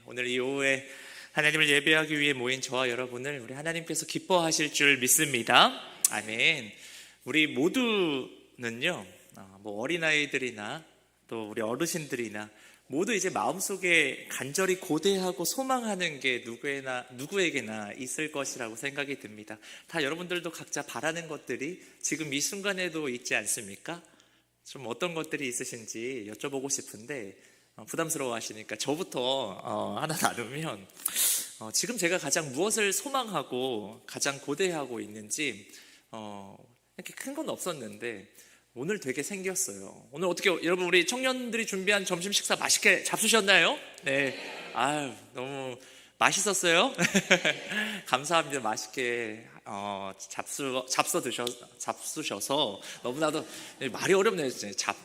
오늘 이 오후에 하나님을 예배하기 위해 모인 저와 여러분을 우리 하나님께서 기뻐하실 줄 믿습니다. 아멘. 우리 모두는요, 뭐 어린아이들이나 또 우리 어르신들이나 모두 이제 마음속에 간절히 고대하고 소망하는 게 누구에게나 있을 것이라고 생각이 듭니다. 다 여러분들도 각자 바라는 것들이 지금 이 순간에도 있지 않습니까? 좀 어떤 것들이 있으신지 여쭤보고 싶은데 부담스러워 하시니까 저부터 하나 나누면 지금 제가 가장 무엇을 소망하고 가장 고대하고 있는지 이렇게 큰 건 없었는데 오늘 되게 생겼어요. 오늘 어떻게 여러분 우리 청년들이 준비한 점심 식사 맛있게 잡수셨나요? 네. 아유 너무 맛있었어요. 감사합니다. 맛있게 잡수셔서 너무나도 말이 어렵네요. 진짜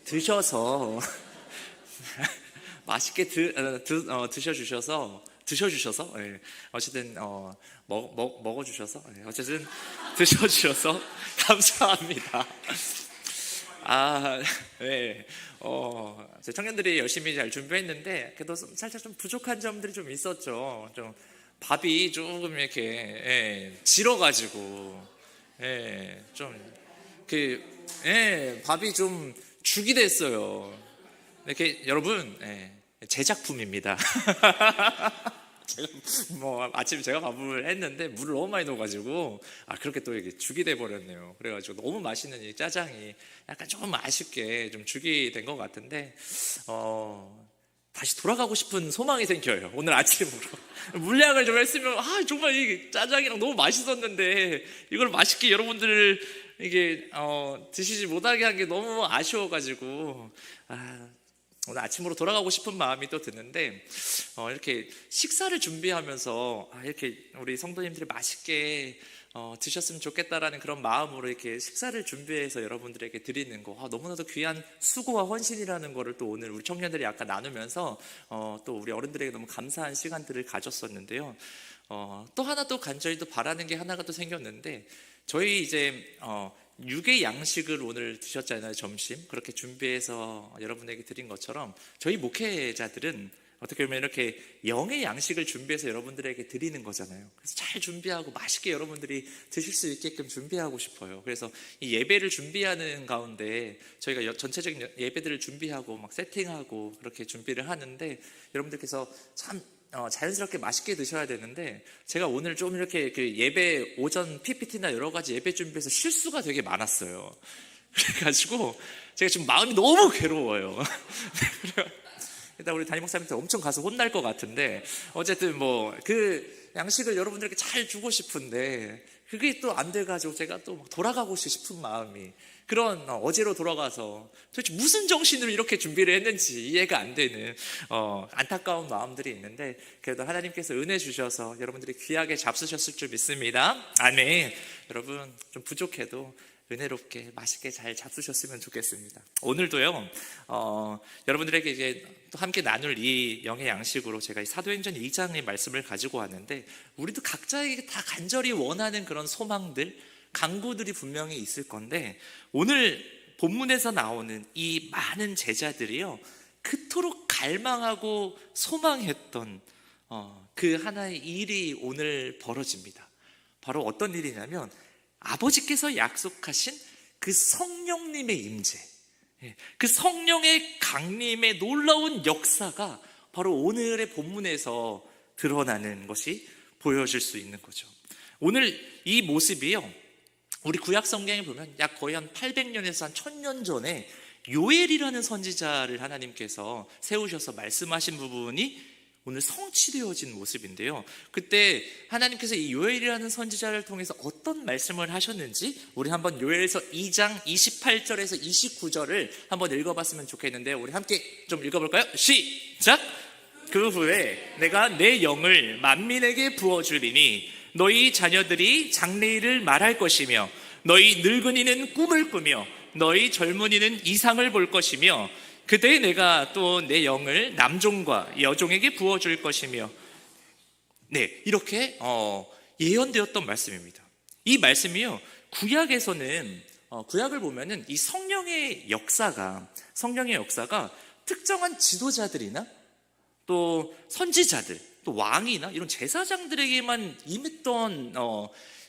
드셔서 맛있게 드셔주셔서 네. 어쨌든 먹어주셔서 네. 어쨌든 드셔주셔서 감사합니다. 네. 제 청년들이 열심히 잘 준비했는데 그래도 살짝 좀 부족한 점들이 좀 있었죠. 좀 밥이 조금 이렇게 질어가지고 밥이 좀 죽이 됐어요. 이렇게 여러분 제 작품입니다. 제가 아침에 제가 밥을 했는데 물을 너무 많이 넣어가지고 그렇게 또 이게 죽이 돼 버렸네요. 그래가지고 너무 맛있는 이 짜장이 약간 좀 아쉽게 좀 죽이 된 것 같은데 다시 돌아가고 싶은 소망이 생겨요. 오늘 아침으로 물량을 좀 했으면 정말 이 짜장이랑 너무 맛있었는데 이걸 맛있게 여러분들 이게 드시지 못하게 한 게 너무 아쉬워가지고 오늘 아침으로 돌아가고 싶은 마음이 또 드는데 이렇게 식사를 준비하면서 이렇게 우리 성도님들이 맛있게 드셨으면 좋겠다라는 그런 마음으로 이렇게 식사를 준비해서 여러분들에게 드리는 거 너무나도 귀한 수고와 헌신이라는 거를 또 오늘 우리 청년들이 아까 나누면서 또 우리 어른들에게 너무 감사한 시간들을 가졌었는데요. 또 하나 또 간절히 또 바라는 게 하나가 또 생겼는데 저희 이제 육의 양식을 오늘 드셨잖아요. 점심 그렇게 준비해서 여러분에게 드린 것처럼 저희 목회자들은 어떻게 보면 이렇게 영의 양식을 준비해서 여러분들에게 드리는 거잖아요. 그래서 잘 준비하고 맛있게 여러분들이 드실 수 있게끔 준비하고 싶어요. 그래서 이 예배를 준비하는 가운데 저희가 전체적인 예배들을 준비하고 막 세팅하고 그렇게 준비를 하는데 여러분들께서 참 자연스럽게 맛있게 드셔야 되는데 제가 오늘 좀 이렇게 그 예배 오전 PPT나 여러 가지 예배 준비해서 실수가 되게 많았어요. 그래가지고 제가 지금 마음이 너무 괴로워요. 일단 우리 담임 목사님한테 엄청 가서 혼날 것 같은데 어쨌든 뭐 그 양식을 여러분들에게 잘 주고 싶은데 그게 또 안 돼가지고 제가 또 돌아가고 싶은 마음이 그런 어제로 돌아가서 도대체 무슨 정신으로 이렇게 준비를 했는지 이해가 안 되는 안타까운 마음들이 있는데 그래도 하나님께서 은혜 주셔서 여러분들이 귀하게 잡수셨을 줄 믿습니다. 아멘. 여러분 좀 부족해도 은혜롭게 맛있게 잘 잡수셨으면 좋겠습니다. 오늘도요 여러분들에게 이제 또 함께 나눌 이 영의 양식으로 제가 이 사도행전 2장의 말씀을 가지고 왔는데 우리도 각자에게 다 간절히 원하는 그런 소망들 간구들이 분명히 있을 건데 오늘 본문에서 나오는 이 많은 제자들이요 그토록 갈망하고 소망했던 그 하나의 일이 오늘 벌어집니다. 바로 어떤 일이냐면 아버지께서 약속하신 그 성령님의 임재, 그 성령의 강림의 놀라운 역사가 바로 오늘의 본문에서 드러나는 것이 보여질 수 있는 거죠. 오늘 이 모습이요 우리 구약 성경에 보면 약 거의 한 800년에서 한 1000년 전에 요엘이라는 선지자를 하나님께서 세우셔서 말씀하신 부분이 오늘 성취되어진 모습인데요. 그때 하나님께서 이 요엘이라는 선지자를 통해서 어떤 말씀을 하셨는지 우리 한번 요엘서 2장 28절에서 29절을 한번 읽어봤으면 좋겠는데 우리 함께 좀 읽어볼까요? 시작! 그 후에 내가 내 영을 만민에게 부어주리니 너희 자녀들이 장래일을 말할 것이며 너희 늙은이는 꿈을 꾸며 너희 젊은이는 이상을 볼 것이며 그때 내가 또 내 영을 남종과 여종에게 부어줄 것이며 이렇게 예언되었던 말씀입니다. 이 말씀이요 구약에서는 구약을 보면은 이 성령의 역사가 특정한 지도자들이나 또 선지자들, 또 왕이나 이런 제사장들에게만 임했던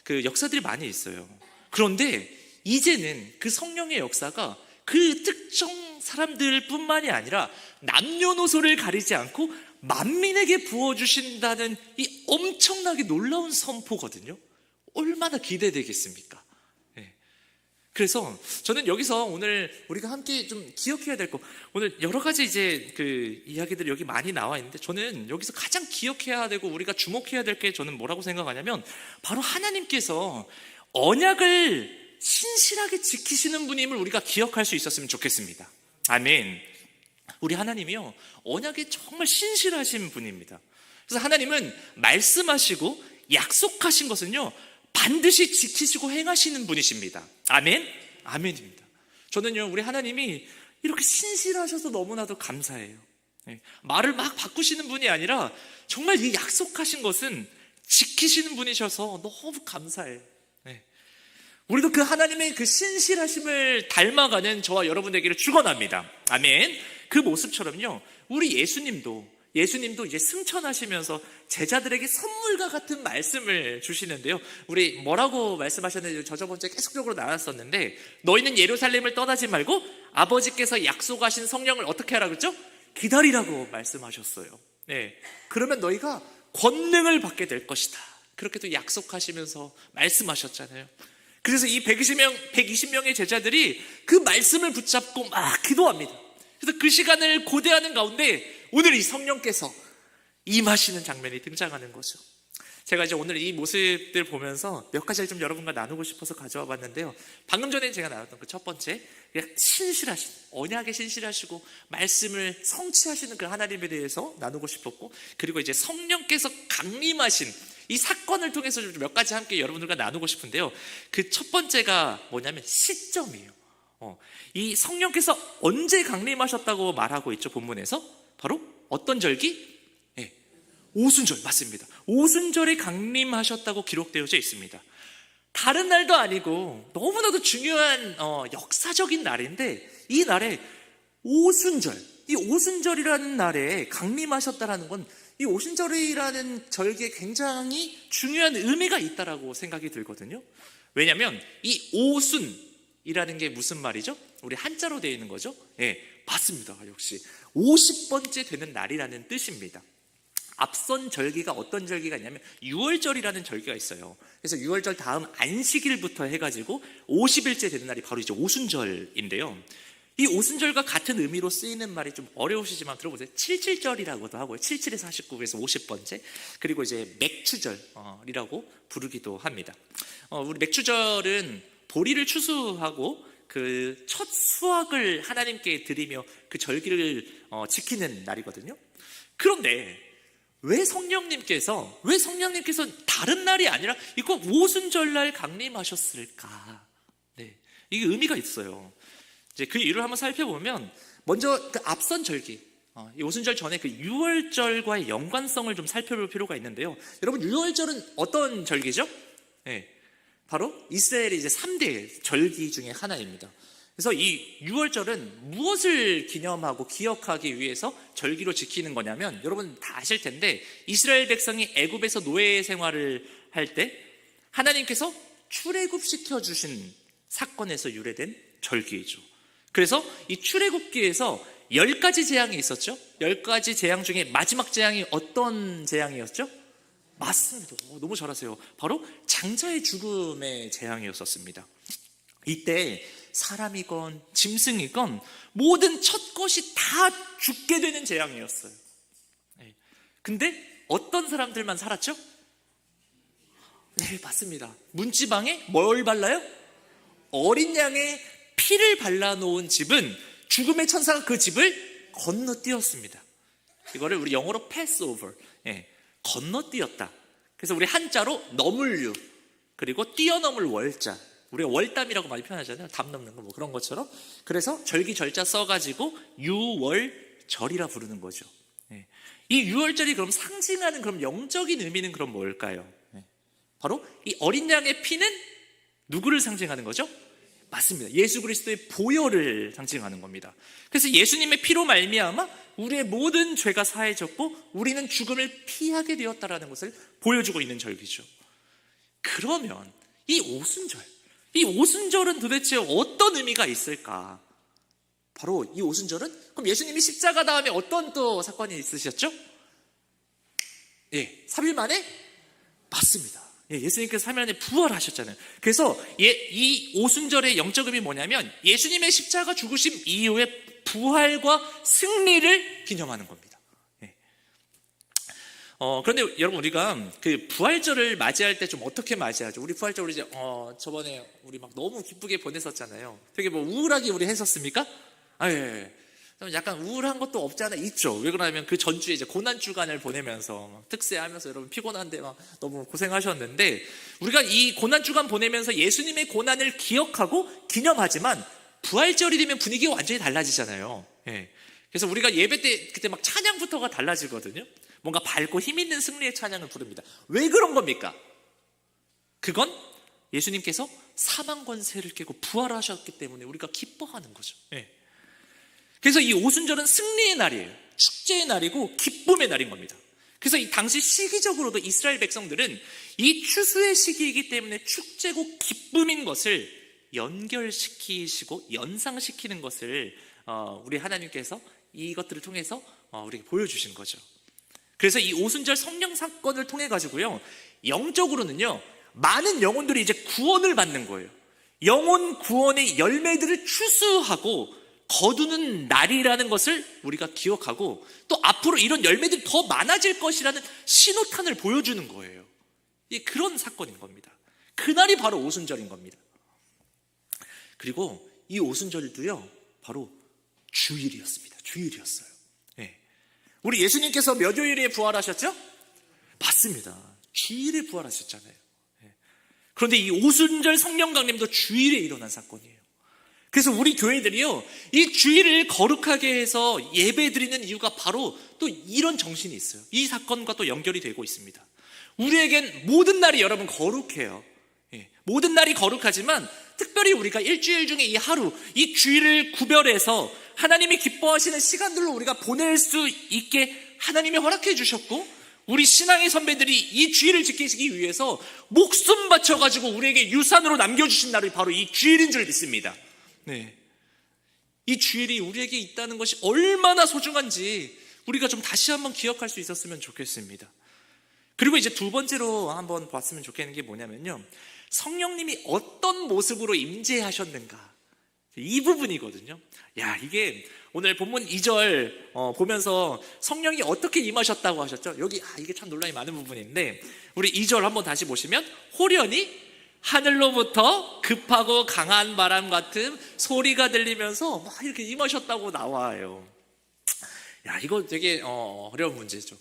그 역사들이 많이 있어요. 그런데 이제는 그 성령의 역사가 그 특정 사람들뿐만이 아니라 남녀노소를 가리지 않고 만민에게 부어주신다는 이 엄청나게 놀라운 선포거든요. 얼마나 기대되겠습니까? 네. 그래서 저는 여기서 오늘 우리가 함께 좀 기억해야 될 거, 오늘 여러 가지 이제 그 이야기들이 여기 많이 나와 있는데, 저는 여기서 가장 기억해야 되고 우리가 주목해야 될 게 저는 뭐라고 생각하냐면, 바로 하나님께서 언약을 신실하게 지키시는 분임을 우리가 기억할 수 있었으면 좋겠습니다. 아멘. 우리 하나님이요, 언약에 정말 신실하신 분입니다. 그래서 하나님은 말씀하시고 약속하신 것은요 반드시 지키시고 행하시는 분이십니다. 아멘. 아멘입니다. 저는요 우리 하나님이 이렇게 신실하셔서 너무나도 감사해요. 말을 막 바꾸시는 분이 아니라 정말 이 약속하신 것은 지키시는 분이셔서 너무 감사해요. 우리도 그 하나님의 그 신실하심을 닮아가는 저와 여러분 되기를 축원합니다. 아멘. 그 모습처럼요, 우리 예수님도 이제 승천하시면서 제자들에게 선물과 같은 말씀을 주시는데요, 우리 뭐라고 말씀하셨는지 저번 주에 계속적으로 나눴었는데, 너희는 예루살렘을 떠나지 말고 아버지께서 약속하신 성령을 어떻게 하라 그랬죠? 기다리라고 말씀하셨어요. 네, 그러면 너희가 권능을 받게 될 것이다, 그렇게 또 약속하시면서 말씀하셨잖아요. 그래서 이 120명의 제자들이 그 말씀을 붙잡고 막 기도합니다. 그래서 그 시간을 고대하는 가운데 오늘 이 성령께서 임하시는 장면이 등장하는 거죠. 제가 이제 오늘 이 모습들 보면서 몇 가지를 좀 여러분과 나누고 싶어서 가져와 봤는데요, 방금 전에 제가 나눴던 그 첫 번째, 신실하신, 언약에 신실하시고 말씀을 성취하시는 그 하나님에 대해서 나누고 싶었고, 그리고 이제 성령께서 강림하신 이 사건을 통해서 좀 몇 가지 함께 여러분들과 나누고 싶은데요, 그 첫 번째가 뭐냐면 시점이에요. 이 성령께서 언제 강림하셨다고 말하고 있죠, 본문에서? 바로 어떤 절기? 네, 오순절, 맞습니다. 오순절에 강림하셨다고 기록되어져 있습니다. 다른 날도 아니고 너무나도 중요한 역사적인 날인데, 이 날에 오순절, 이 오순절이라는 날에 강림하셨다라는 건 이 오순절이라는 절기에 굉장히 중요한 의미가 있다라고 생각이 들거든요. 왜냐하면 이 오순이라는 게 무슨 말이죠? 우리 한자로 되어 있는 거죠? 예, 맞습니다. 역시 50번째 되는 날이라는 뜻입니다. 앞선 절기가 어떤 절기가 있냐면 6월절이라는 절기가 있어요. 그래서 6월절 다음 안식일부터 해가지고 50일째 되는 날이 바로 이제 오순절인데요, 이 오순절과 같은 의미로 쓰이는 말이 좀 어려우시지만 들어보세요. 77절이라고도 하고요, 77에서 49에서 50번째, 그리고 이제 맥추절이라고 부르기도 합니다. 우리 맥추절은 보리를 추수하고 그 첫 수확을 하나님께 드리며 그 절기를 지키는 날이거든요. 그런데 왜 성령님께서 다른 날이 아니라 이거 오순절날 강림하셨을까? 네, 이게 의미가 있어요. 이제 그 이유를 한번 살펴보면, 먼저 그 앞선 절기, 이 오순절 전에 그 유월절과의 연관성을 좀 살펴볼 필요가 있는데요. 여러분, 유월절은 어떤 절기죠? 네, 바로 이스라엘의 이제 3대 절기 중에 하나입니다. 그래서 이 유월절은 무엇을 기념하고 기억하기 위해서 절기로 지키는 거냐면, 여러분 다 아실 텐데, 이스라엘 백성이 애굽에서 노예 생활을 할 때 하나님께서 출애굽시켜 주신 사건에서 유래된 절기이죠. 그래서 이 출애굽기에서 10가지 재앙이 있었죠. 10가지 재앙 중에 마지막 재앙이 어떤 재앙이었죠? 맞습니다. 너무 잘하세요. 바로 장자의 죽음의 재앙이었었습니다. 이때 사람이건 짐승이건 모든 첫 것이 다 죽게 되는 재앙이었어요. 근데 어떤 사람들만 살았죠? 네, 맞습니다. 문지방에 뭘 발라요? 어린 양의 피를 발라놓은 집은 죽음의 천사가 그 집을 건너뛰었습니다. 이거를 우리 영어로 패스오버, 건너뛰었다. 그래서 우리 한자로 넘을류, 그리고 뛰어넘을 월자, 우리가 월담이라고 많이 표현하잖아요. 담 넘는 거 뭐 그런 것처럼. 그래서 절기절자 써가지고 유월절이라 부르는 거죠. 이 유월절이 그럼 상징하는 그럼 영적인 의미는 그럼 뭘까요? 바로 이 어린 양의 피는 누구를 상징하는 거죠? 맞습니다. 예수 그리스도의 보혈을 상징하는 겁니다. 그래서 예수님의 피로 말미암아 우리의 모든 죄가 사해졌고 우리는 죽음을 피하게 되었다라는 것을 보여주고 있는 절기죠. 그러면 이 오순절은 도대체 어떤 의미가 있을까? 바로 이 오순절은, 그럼 예수님이 십자가 다음에 어떤 또 사건이 있으셨죠? 3일 만에? 맞습니다. 예수님께서 3일 만에 부활하셨잖아요. 그래서 이 오순절의 영적 의미 뭐냐면 예수님의 십자가 죽으심 이후에 부활과 승리를 기념하는 겁니다. 그런데 여러분, 우리가 그 부활절을 맞이할 때 좀 어떻게 맞이하죠? 우리 부활절 이제 저번에 우리 막 너무 기쁘게 보냈었잖아요. 되게 뭐 우울하게 우리 했었습니까? 약간 우울한 것도 없지 않아 있죠. 왜 그러냐면 그 전주에 이제 고난 주간을 보내면서 막 특세하면서 여러분 피곤한데 막 너무 고생하셨는데, 우리가 이 고난 주간 보내면서 예수님의 고난을 기억하고 기념하지만 부활절이 되면 분위기가 완전히 달라지잖아요. 그래서 우리가 예배 때 그때 막 찬양부터가 달라지거든요. 뭔가 밝고 힘 있는 승리의 찬양을 부릅니다. 왜 그런 겁니까? 그건 예수님께서 사망 권세를 깨고 부활하셨기 때문에 우리가 기뻐하는 거죠. 그래서 이 오순절은 승리의 날이에요. 축제의 날이고 기쁨의 날인 겁니다. 그래서 이 당시 시기적으로도 이스라엘 백성들은 이 추수의 시기이기 때문에 축제고 기쁨인 것을 연결시키시고 연상시키는 것을 우리 하나님께서 이것들을 통해서 우리에게 보여주신 거죠. 그래서 이 오순절 성령 사건을 통해 가지고요, 영적으로는요 많은 영혼들이 이제 구원을 받는 거예요. 영혼 구원의 열매들을 추수하고 거두는 날이라는 것을 우리가 기억하고, 또 앞으로 이런 열매들이 더 많아질 것이라는 신호탄을 보여주는 거예요. 그런 사건인 겁니다. 그날이 바로 오순절인 겁니다. 그리고 이 오순절도요 바로 주일이었습니다. 주일이었어요. 우리 예수님께서 몇 요일에 부활하셨죠? 맞습니다. 주일에 부활하셨잖아요. 그런데 이 오순절 성령 강림도 주일에 일어난 사건이에요. 그래서 우리 교회들이요 이 주일을 거룩하게 해서 예배 드리는 이유가 바로 또 이런 정신이 있어요. 이 사건과 또 연결이 되고 있습니다. 우리에겐 모든 날이 여러분 거룩해요. 모든 날이 거룩하지만 특별히 우리가 일주일 중에 이 하루, 이 주일을 구별해서 하나님이 기뻐하시는 시간들로 우리가 보낼 수 있게 하나님이 허락해 주셨고, 우리 신앙의 선배들이 이 주일을 지키시기 위해서 목숨 바쳐가지고 우리에게 유산으로 남겨주신 날이 바로 이 주일인 줄 믿습니다. 이 주일이 우리에게 있다는 것이 얼마나 소중한지 우리가 좀 다시 한번 기억할 수 있었으면 좋겠습니다. 그리고 이제 두 번째로 한번 봤으면 좋겠는 게 뭐냐면요, 성령님이 어떤 모습으로 임재하셨는가, 이 부분이거든요. 이게 오늘 본문 2절 보면서 성령이 어떻게 임하셨다고 하셨죠? 여기 이게 참 논란이 많은 부분인데, 우리 2절 한번 다시 보시면 호련히 하늘로부터 급하고 강한 바람 같은 소리가 들리면서 막 이렇게 임하셨다고 나와요. 이거 되게 어려운 문제죠.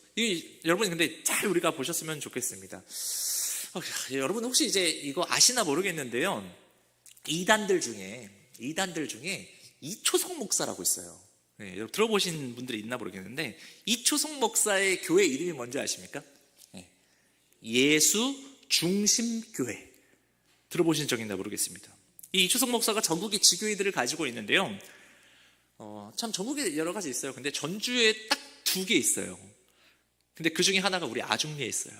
여러분 근데 잘 우리가 보셨으면 좋겠습니다. 여러분 혹시 이제 이거 아시나 모르겠는데요, 이단들 중에 이초성 목사라고 있어요. 여러분 들어보신 분들이 있나 모르겠는데, 이초성 목사의 교회 이름이 뭔지 아십니까? 예수 중심 교회. 들어보신 적 있나 모르겠습니다. 이 이초성 목사가 전국의 지교회들을 가지고 있는데요, 참 전국에 여러 가지 있어요. 근데 전주에 딱 2개 있어요. 근데 그 중에 하나가 우리 아중리에 있어요.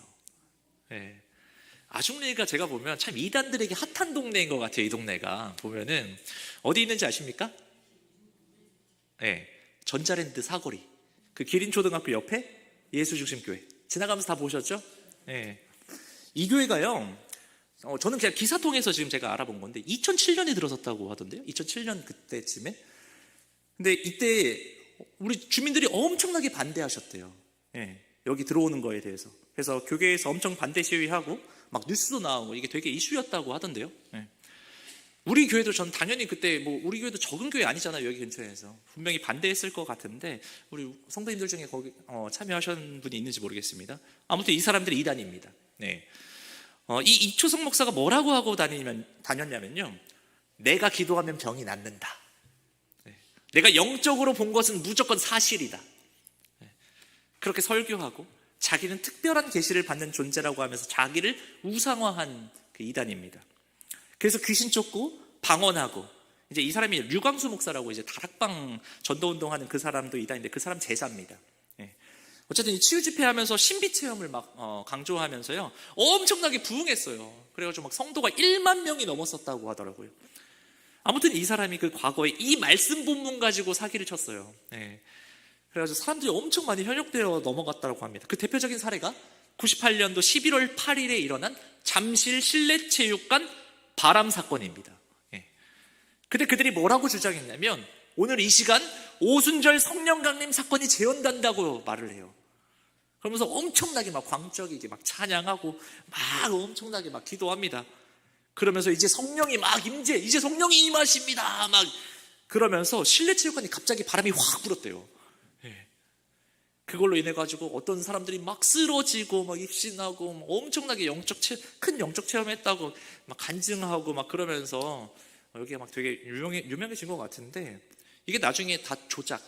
아중리가 제가 보면 참 이단들에게 핫한 동네인 것 같아요. 이 동네가 보면은 어디 있는지 아십니까? 전자랜드 사거리, 그 기린초등학교 옆에 예수중심교회 지나가면서 다 보셨죠? 이 교회가요, 저는 그냥 기사 통해서 지금 제가 알아본 건데 2007년에 들어섰다고 하던데요. 2007년 그때쯤에. 근데 이때 우리 주민들이 엄청나게 반대하셨대요. 여기 들어오는 거에 대해서. 그래서 교계에서 엄청 반대 시위하고 막 뉴스도 나오고 이게 되게 이슈였다고 하던데요. 우리 교회도 전 당연히 그때 우리 교회도 적은 교회 아니잖아요. 여기 근처에서 분명히 반대했을 것 같은데, 우리 성도님들 중에 거기 참여하신 분이 있는지 모르겠습니다. 아무튼 이 사람들이 이단입니다. 이 이초성 목사가 뭐라고 하고 다녔냐면요, 내가 기도하면 병이 낫는다. 내가 영적으로 본 것은 무조건 사실이다. 그렇게 설교하고 자기는 특별한 계시를 받는 존재라고 하면서 자기를 우상화한 그 이단입니다. 그래서 귀신 쫓고 방언하고, 이제 이 사람이 류광수 목사라고 이제 다락방 전도운동하는 그 사람도 이다인데 그 사람 제자입니다. 예. 어쨌든 이 치유 집회하면서 신비 체험을 막 강조하면서요 엄청나게 부흥했어요. 그래가지고 막 성도가 1만 명이 넘었었다고 하더라고요. 아무튼 이 사람이 그 과거에 이 말씀 본문 가지고 사기를 쳤어요. 예. 그래가지고 사람들이 엄청 많이 현역되어 넘어갔다고 합니다. 그 대표적인 사례가 98년도 11월 8일에 일어난 잠실 실내체육관 바람 사건입니다. 예. 근데 그들이 뭐라고 주장했냐면 오늘 이 시간 오순절 성령 강림 사건이 재현된다고 말을 해요. 그러면서 엄청나게 막 광적이게 막 찬양하고 막 엄청나게 막 기도합니다. 그러면서 이제 성령이 막 이제 성령이 임하십니다. 막 그러면서 실내체육관이 갑자기 바람이 확 불었대요. 예. 그걸로 인해 가지고 어떤 사람들이 막 쓰러지고 막 입신하고 막 엄청나게 큰 영적 체험했다고 막 간증하고 막 그러면서 여기가 막 되게 유명해진 것 같은데 이게 나중에 다 조작,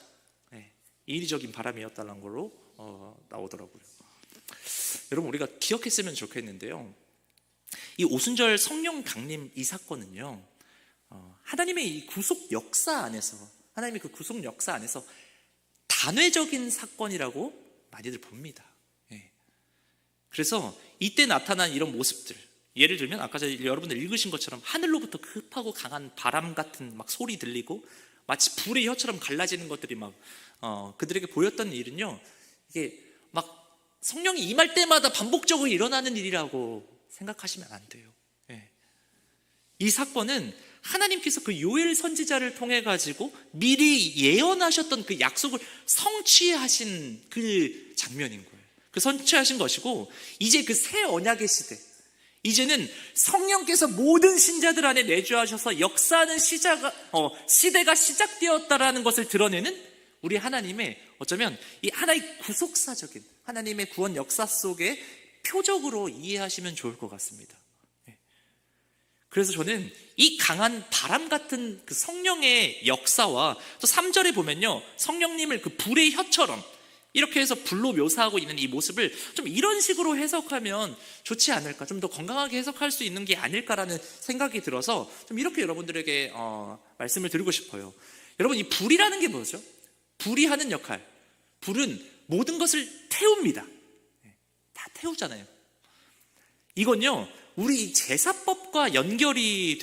인위적인 바람이었다는 걸로 나오더라고요. 여러분 우리가 기억했으면 좋겠는데요. 이 오순절 성령 강림 이 사건은요, 하나님의 이 구속 역사 안에서, 하나님의 그 구속 역사 안에서 단회적인 사건이라고 많이들 봅니다. 그래서 이때 나타난 이런 모습들, 예를 들면 아까 여러분들 읽으신 것처럼 하늘로부터 급하고 강한 바람 같은 막 소리 들리고 마치 불의 혀처럼 갈라지는 것들이 막 그들에게 보였던 일은요, 이게 막 성령이 임할 때마다 반복적으로 일어나는 일이라고 생각하시면 안 돼요. 이 사건은 하나님께서 그 요엘 선지자를 통해 가지고 미리 예언하셨던 그 약속을 성취하신 그 장면인 거예요. 그 성취하신 것이고, 이제 그 새 언약의 시대, 이제는 성령께서 모든 신자들 안에 내주하셔서 역사하는 시대가 시작되었다라는 것을 드러내는 우리 하나님의 어쩌면 이 하나의 구속사적인 하나님의 구원 역사 속에 표적으로 이해하시면 좋을 것 같습니다. 그래서 저는 이 강한 바람 같은 그 성령의 역사와 또 3절에 보면요, 성령님을 그 불의 혀처럼 이렇게 해서 불로 묘사하고 있는 이 모습을 좀 이런 식으로 해석하면 좋지 않을까, 좀 더 건강하게 해석할 수 있는 게 아닐까라는 생각이 들어서 좀 이렇게 여러분들에게 말씀을 드리고 싶어요. 여러분, 이 불이라는 게 뭐죠? 불이 하는 역할, 불은 모든 것을 태웁니다. 다 태우잖아요. 이건요, 우리 제사법과 연결이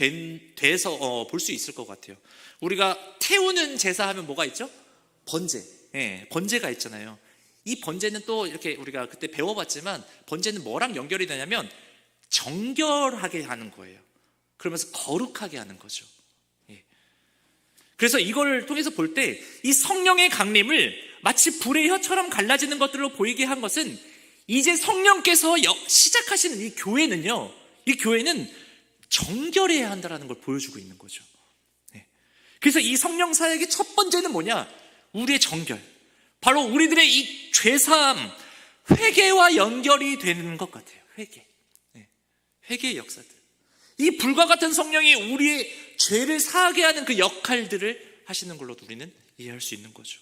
돼서 볼 수 있을 것 같아요. 우리가 태우는 제사하면 뭐가 있죠? 번제. 번제가 있잖아요. 이 번제는 또 이렇게 우리가 그때 배워봤지만 번제는 뭐랑 연결이 되냐면 정결하게 하는 거예요. 그러면서 거룩하게 하는 거죠. 그래서 이걸 통해서 볼 때 이 성령의 강림을 마치 불의 혀처럼 갈라지는 것들로 보이게 한 것은, 이제 성령께서 시작하시는 이 교회는요, 이 교회는 정결해야 한다는 걸 보여주고 있는 거죠. 그래서 이 성령 사역의 첫 번째는 뭐냐? 우리의 정결, 바로 우리들의 이 죄사함, 회개와 연결이 되는 것 같아요. 회개의 역사들, 이 불과 같은 성령이 우리의 죄를 사하게 하는 그 역할들을 하시는 걸로 우리는 이해할 수 있는 거죠.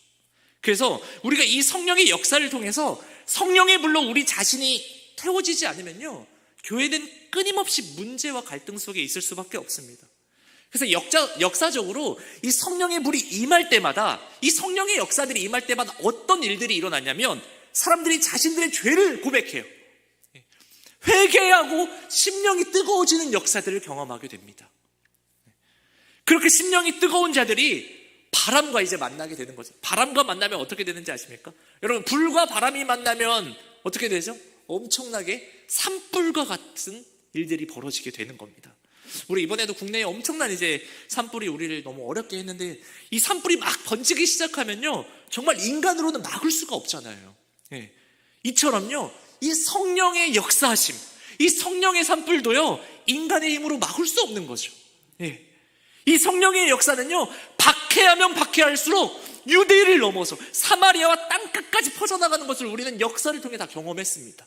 그래서 우리가 이 성령의 역사를 통해서 성령의 불로 우리 자신이 태워지지 않으면요, 교회는 끊임없이 문제와 갈등 속에 있을 수밖에 없습니다. 그래서 역사적으로 이 성령의 불이 임할 때마다, 이 성령의 역사들이 임할 때마다 어떤 일들이 일어나냐면 사람들이 자신들의 죄를 고백해요. 회개하고 심령이 뜨거워지는 역사들을 경험하게 됩니다. 그렇게 심령이 뜨거운 자들이 바람과 이제 만나게 되는 거죠. 바람과 만나면 어떻게 되는지 아십니까? 여러분, 불과 바람이 만나면 어떻게 되죠? 엄청나게 산불과 같은 일들이 벌어지게 되는 겁니다. 우리 이번에도 국내에 엄청난 이제 산불이 우리를 너무 어렵게 했는데, 이 산불이 막 번지기 시작하면요, 정말 인간으로는 막을 수가 없잖아요. 이처럼요, 이 성령의 역사하심, 이 성령의 산불도요, 인간의 힘으로 막을 수 없는 거죠. 이 성령의 역사는요, 박해하면 박해할수록 유대를 넘어서 사마리아와 땅끝까지 퍼져나가는 것을 우리는 역사를 통해 다 경험했습니다.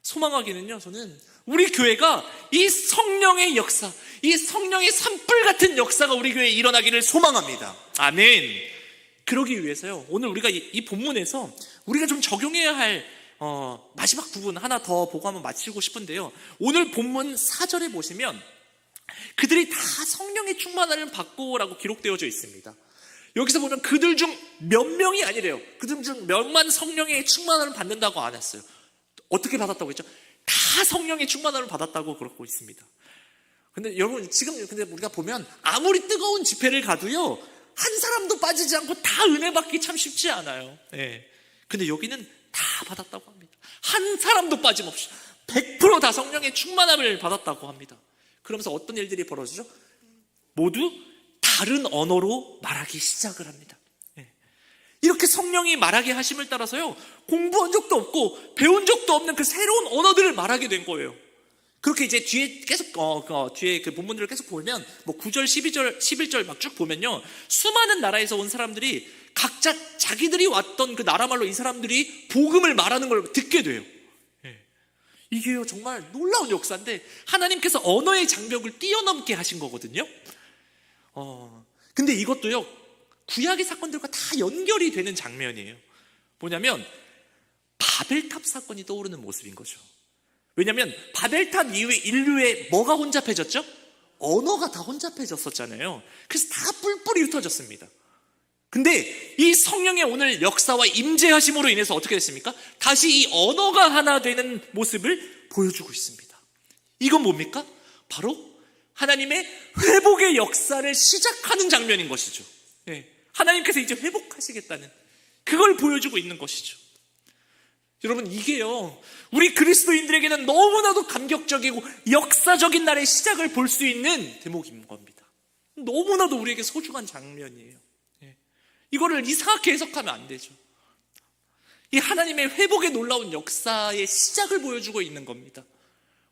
소망하기는요, 저는 우리 교회가 이 성령의 역사, 이 성령의 산불 같은 역사가 우리 교회에 일어나기를 소망합니다. 아멘. 그러기 위해서요, 오늘 우리가 이 본문에서 우리가 좀 적용해야 할 마지막 부분 하나 더 보고 한번 마치고 싶은데요, 오늘 본문 4절에 보시면 그들이 다 성령의 충만함을 받고라고 기록되어져 있습니다. 여기서 보면 그들 중 몇 명이 아니래요. 그들 중 몇만 성령의 충만함을 받는다고 안 했어요. 어떻게 받았다고 했죠? 다 성령의 충만함을 받았다고 그러고 있습니다. 근데 여러분, 지금 근데 우리가 보면 아무리 뜨거운 집회를 가도요, 한 사람도 빠지지 않고 다 은혜 받기 참 쉽지 않아요. 네. 근데 여기는 다 받았다고 합니다. 한 사람도 빠짐없이 100% 다 성령의 충만함을 받았다고 합니다. 그러면서 어떤 일들이 벌어지죠? 모두 다른 언어로 말하기 시작을 합니다. 이렇게 성령이 말하게 하심을 따라서요, 공부한 적도 없고 배운 적도 없는 그 새로운 언어들을 말하게 된 거예요. 그렇게 이제 뒤에 계속 뒤에 그 본문들을 계속 보면 뭐 9절, 12절, 11절 막 쭉 보면요, 수많은 나라에서 온 사람들이 각자 자기들이 왔던 그 나라 말로 이 사람들이 복음을 말하는 걸 듣게 돼요. 이게요, 정말 놀라운 역사인데 하나님께서 언어의 장벽을 뛰어넘게 하신 거거든요. 근데 이것도요, 구약의 사건들과 다 연결이 되는 장면이에요. 뭐냐면 바벨탑 사건이 떠오르는 모습인 거죠. 왜냐하면 바벨탑 이후에 인류에 뭐가 혼잡해졌죠? 언어가 다 혼잡해졌었잖아요. 그래서 다 뿔뿔이 흩어졌습니다. 근데 이 성령의 오늘 역사와 임재하심으로 인해서 어떻게 됐습니까? 다시 이 언어가 하나 되는 모습을 보여주고 있습니다. 이건 뭡니까? 바로 하나님의 회복의 역사를 시작하는 장면인 것이죠. 하나님께서 이제 회복하시겠다는 그걸 보여주고 있는 것이죠. 여러분, 이게요, 우리 그리스도인들에게는 너무나도 감격적이고 역사적인 날의 시작을 볼 수 있는 대목인 겁니다. 너무나도 우리에게 소중한 장면이에요. 이거를 이상하게 해석하면 안 되죠. 이 하나님의 회복의 놀라운 역사의 시작을 보여주고 있는 겁니다.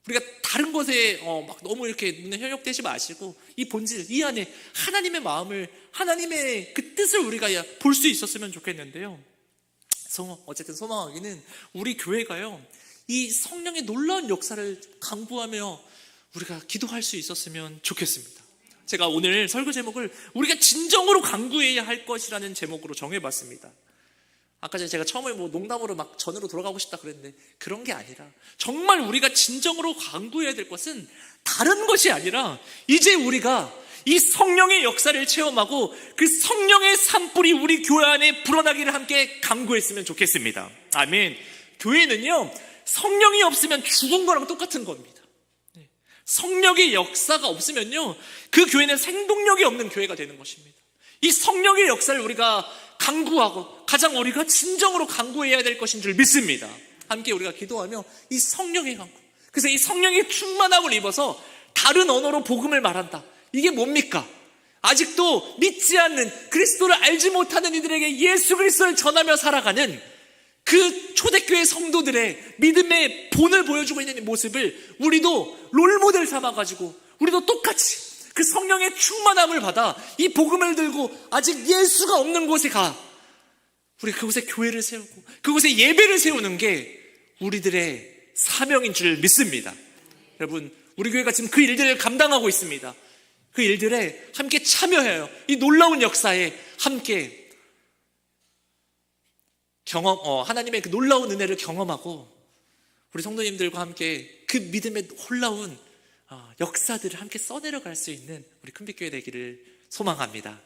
우리가 다른 것에 막 너무 이렇게 눈에 현혹되지 마시고 이 본질, 이 안에 하나님의 마음을, 하나님의 그 뜻을 우리가 볼 수 있었으면 좋겠는데요. 어쨌든 소망하기는 우리 교회가요, 이 성령의 놀라운 역사를 강구하며 우리가 기도할 수 있었으면 좋겠습니다. 제가 오늘 설교 제목을 우리가 진정으로 강구해야 할 것이라는 제목으로 정해봤습니다. 아까 전에 제가 처음에 뭐 농담으로 막 전으로 돌아가고 싶다 그랬는데 그런 게 아니라 정말 우리가 진정으로 강구해야 될 것은 다른 것이 아니라 이제 우리가 이 성령의 역사를 체험하고 그 성령의 산불이 우리 교회 안에 불어나기를 함께 강구했으면 좋겠습니다. 아멘. 교회는요, 성령이 없으면 죽은 거랑 똑같은 겁니다. 성령의 역사가 없으면요, 그 교회는 생동력이 없는 교회가 되는 것입니다. 이 성령의 역사를 우리가 강구하고 가장 우리가 진정으로 강구해야 될 것인 줄 믿습니다. 함께 우리가 기도하며 이 성령의 강구, 그래서 이 성령의 충만함을 입어서 다른 언어로 복음을 말한다. 이게 뭡니까? 아직도 믿지 않는, 그리스도를 알지 못하는 이들에게 예수 그리스도를 전하며 살아가는 그 초대교회 성도들의 믿음의 본을 보여주고 있는 모습을 우리도 롤모델 삼아가지고 우리도 똑같이 그 성령의 충만함을 받아 이 복음을 들고 아직 예수가 없는 곳에 가 우리 그곳에 교회를 세우고 그곳에 예배를 세우는 게 우리들의 사명인 줄 믿습니다. 여러분, 우리 교회가 지금 그 일들을 감당하고 있습니다. 그 일들에 함께 참여해요. 이 놀라운 역사에 함께 하나님의 그 놀라운 은혜를 경험하고 우리 성도님들과 함께 그 믿음의 놀라운 역사들을 함께 써내려갈 수 있는 우리 큰빛교회 되기를 소망합니다.